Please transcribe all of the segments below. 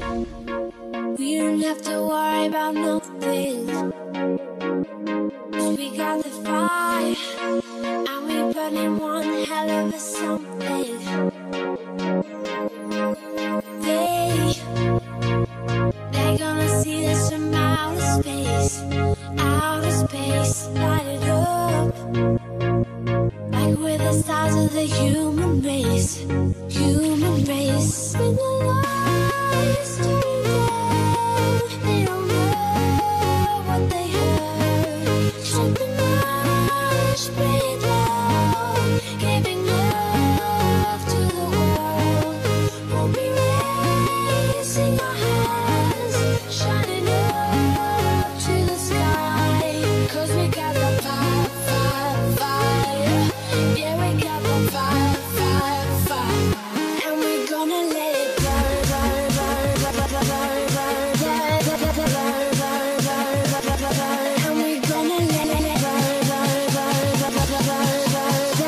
We don't have to worry about nothing, 'cause we got the fire, and we burning one hell of a something. They're gonna see us from outer space, light it up, like we're the stars of the human race, human race. When the lights turn down, they don't know what they heard. Shut the night, spread it loud, giving love to the world. We'll be raising our hands, shining up to the sky, 'cause we got the fire, fire, fire. Yeah, we got the fire, fire, fire. And we're gonna let it burn, burn, burn, burn, burn, burn, burn, burn, burn, burn, burn, burn. And we're gonna let it burn, burn, burn, burn, burn, burn, burn,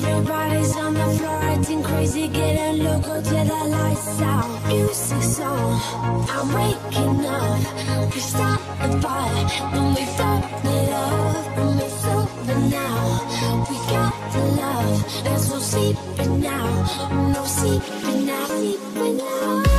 everybody's on the floor acting crazy, getting local till the lights out. Music's on, I'm waking up. We start the fire, and we burn it up, and it's over now. We got the love, there's no sleeping now, no sleeping now, sleeping now.